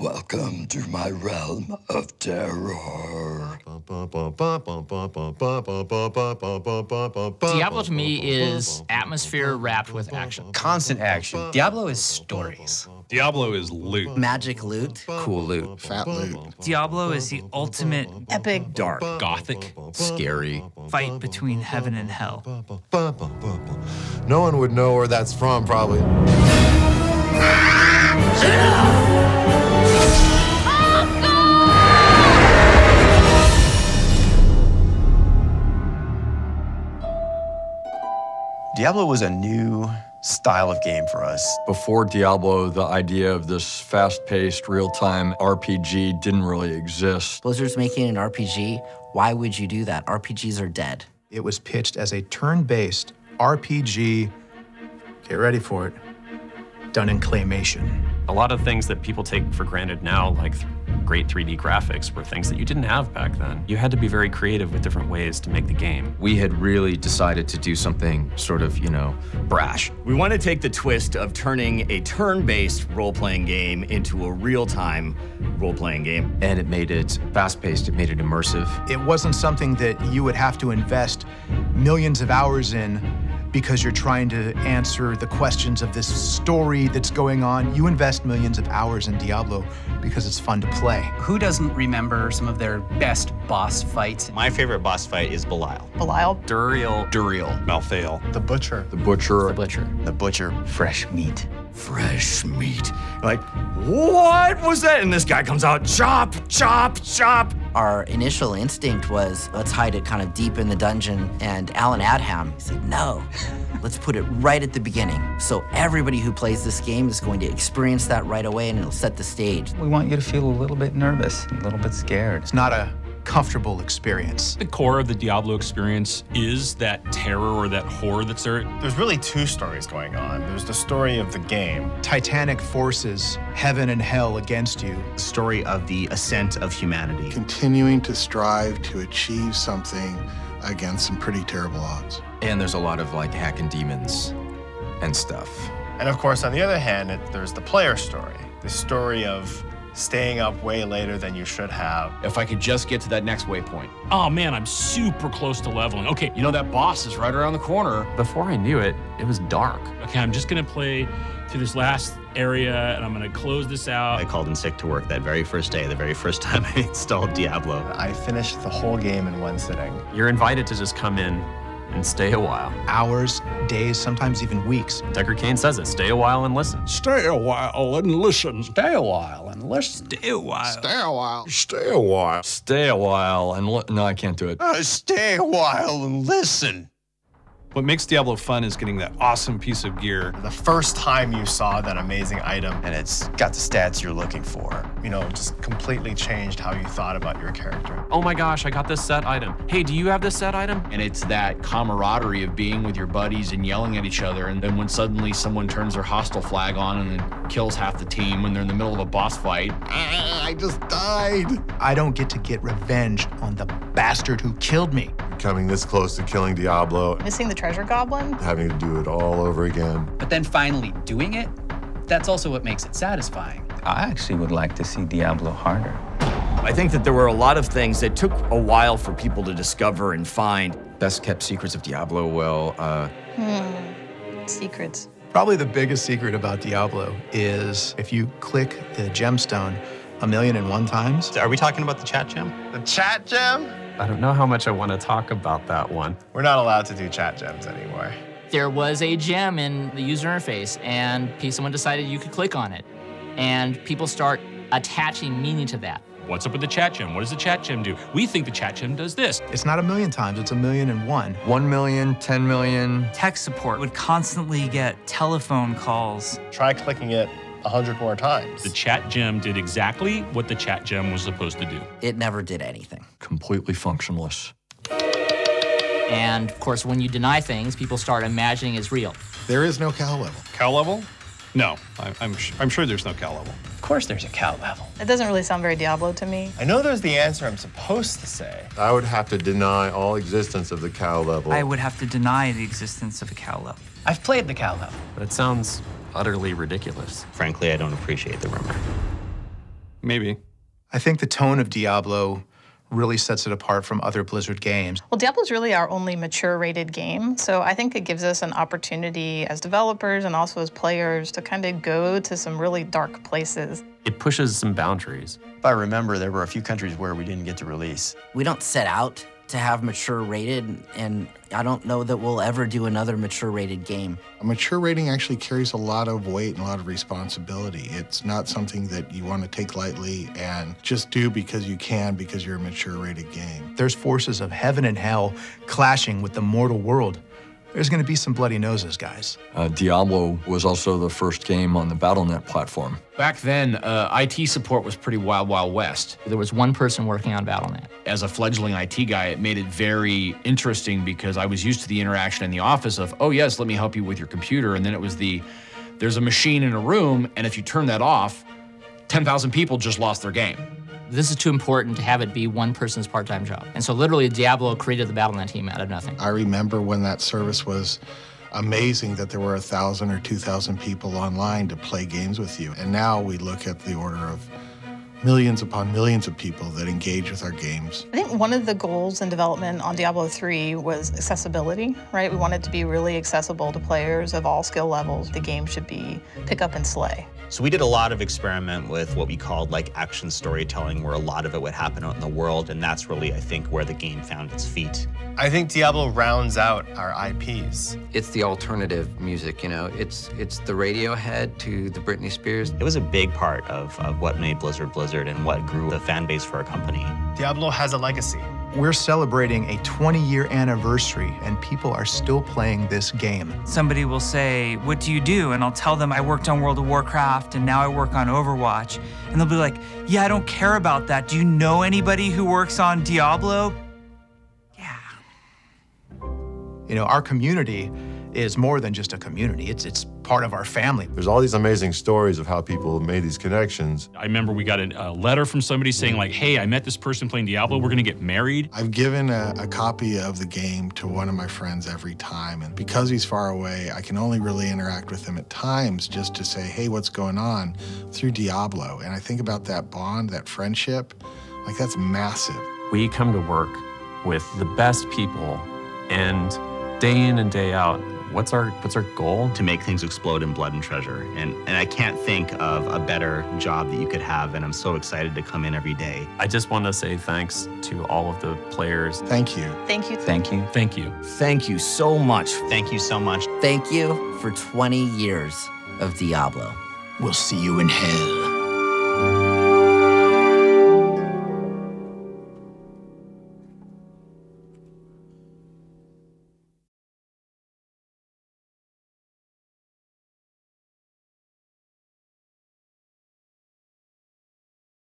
Welcome to my realm of terror. Diablo to me is atmosphere wrapped with action. Constant action. Diablo is stories. Diablo is loot. Magic loot. Cool loot. Fat loot. Diablo is the ultimate Epic. Dark. Gothic. Scary. fight between heaven and hell. No one would know where that's from, probably. Diablo was a new style of game for us. Before Diablo, the idea of this fast-paced, real-time RPG didn't really exist. Blizzard's making an RPG. Why would you do that? RPGs are dead. It was pitched as a turn-based RPG, get ready for it, done in claymation. A lot of things that people take for granted now, like great 3D graphics, were things that you didn't have back then. You had to be very creative with different ways to make the game. We had really decided to do something sort of, brash. We want to take the twist of turning a turn-based role-playing game into a real-time role-playing game. And it made it fast-paced, it made it immersive. It wasn't something that you would have to invest millions of hours in because you're trying to answer the questions of this story that's going on. You invest millions of hours in Diablo because it's fun to play. Who doesn't remember some of their best boss fights? My favorite boss fight is Belial. Belial. Duriel. Malthael. The Butcher. The Butcher. The Butcher. The Butcher. Fresh meat. Fresh meat. Like, what was that? And this guy comes out, chop, chop, chop. Our initial instinct was, let's hide it kind of deep in the dungeon. And Alan Adham said, no, let's put it right at the beginning. So everybody who plays this game is going to experience that right away, and it'll set the stage. We want you to feel a little bit nervous, a little bit scared. It's not a comfortable experience. The core of the Diablo experience is that terror or that horror that's there. There's really two stories going on. There's the story of the game. Titanic forces heaven and hell against you. The story of the ascent of humanity. Continuing to strive to achieve something against some pretty terrible odds. And there's a lot of hacking demons and stuff. And of course, on the other hand, there's the player story. The story of staying up way later than you should have. If I could just get to that next waypoint. Oh man, I'm super close to leveling. Okay, You know that boss is right around the corner. Before I knew it, it was dark. okay, I'm just gonna play to this last area and I'm gonna close this out. I called in sick to work that very first day, the very first time I installed Diablo. I finished the whole game in one sitting. You're invited to just come in and stay a while. Hours, days, sometimes even weeks. Deckard Cain says it, stay a while and listen. Stay a while and listen. Stay a while and listen. Stay a while. Stay a while. Stay a while. Stay a while and no, I can't do it. Stay a while and listen. What makes Diablo fun is getting that awesome piece of gear. The first time you saw that amazing item, And it's got the stats you're looking for. just completely changed how you thought about your character. Oh my gosh, I got this set item. Hey, do you have this set item? And it's that camaraderie of being with your buddies and yelling at each other. And then when suddenly someone turns their hostile flag on and then kills half the team when they're in the middle of a boss fight. I just died. I don't get to get revenge on the bastard who killed me. Coming this close to killing Diablo, Missing the treasure goblin. having to do it all over again. But then finally doing it, that's also what makes it satisfying. I actually would like to see Diablo harder. I think that there were a lot of things that took a while for people to discover and find. Best kept secrets of Diablo, Secrets. Probably the biggest secret about Diablo is if you click the gemstone 1,000,001 times. Are we talking about the chat gem? The chat gem? I don't know how much I want to talk about that one. We're not allowed to do chat gems anymore. There was a gem in the user interface, and someone decided you could click on it. And people start attaching meaning to that. What's up with the chat gem? What does the chat gem do? We think the chat gem does this. It's not 1,000,000 times, it's 1,000,001. 1 million, 10 million. Tech support would constantly get telephone calls. Try clicking it 100 more times. The chat gem did exactly what the chat gem was supposed to do. It never did anything. Completely functionless. And of course, when you deny things, people start imagining it's real. There is no cow level. Cow level? No, I'm sure there's no cow level. Of course there's a cow level. It doesn't really sound very Diablo to me. I know there's the answer I'm supposed to say. I would have to deny all existence of the cow level. I would have to deny the existence of a cow level. I've played the cow level. But it sounds utterly ridiculous. Frankly, I don't appreciate the rumor. Maybe. I think the tone of Diablo really sets it apart from other Blizzard games. Well, Diablo's really our only mature rated game, so I think it gives us an opportunity as developers and also as players to kind of go to some really dark places. It pushes some boundaries. If I remember, there were a few countries where we didn't get to release. We don't set out to have mature rated, and I don't know that we'll ever do another mature rated game. A mature rating actually carries a lot of weight and a lot of responsibility. It's not something that you want to take lightly and just do because you can, because you're a mature rated game. There's forces of heaven and hell clashing with the mortal world. There's going to be some bloody noses, guys. Diablo was also the first game on the Battle.net platform. Back then, IT support was pretty wild, wild west. There was one person working on Battle.net. As a fledgling IT guy, it made it very interesting because I was used to the interaction in the office of, oh yes, let me help you with your computer. And then it was there's a machine in a room, and if you turn that off, 10,000 people just lost their game. This is too important to have it be one person's part-time job. And so literally Diablo created the Battle.net team out of nothing. I remember when that service was amazing that there were 1,000 or 2,000 people online to play games with you. And now we look at the order of millions upon millions of people that engage with our games. I think one of the goals in development on Diablo 3 was accessibility, right? We wanted to be really accessible to players of all skill levels. The game should be pick up and slay. So we did a lot of experiment with what we called like action storytelling, where a lot of it would happen out in the world, and that's really, I think, where the game found its feet. I think Diablo rounds out our IPs. It's the alternative music, you know. It's the Radiohead to the Britney Spears. It was a big part of what made Blizzard Blizzard and what grew the fan base for our company. Diablo has a legacy. We're celebrating a 20-year anniversary, and people are still playing this game. Somebody will say, what do you do? And I'll tell them I worked on World of Warcraft, and now I work on Overwatch. And they'll be like, yeah, I don't care about that. Do you know anybody who works on Diablo? You know, our community is more than just a community. It's part of our family. There's all these amazing stories of how people made these connections. I remember we got a letter from somebody saying like, hey, I met this person playing Diablo, we're gonna get married. I've given a copy of the game to one of my friends every time, and because he's far away, I can only really interact with him at times just to say, hey, what's going on, through Diablo. And I think about that bond, that friendship, like that's massive. We come to work with the best people, and day in and day out, what's our goal? To make things explode in blood and treasure. And I can't think of a better job that you could have, and I'm so excited to come in every day. I just want to say thanks to all of the players. Thank you. Thank you. Thank you. Thank you. Thank you so much. Thank you so much. Thank you for 20 years of Diablo. We'll see you in hell.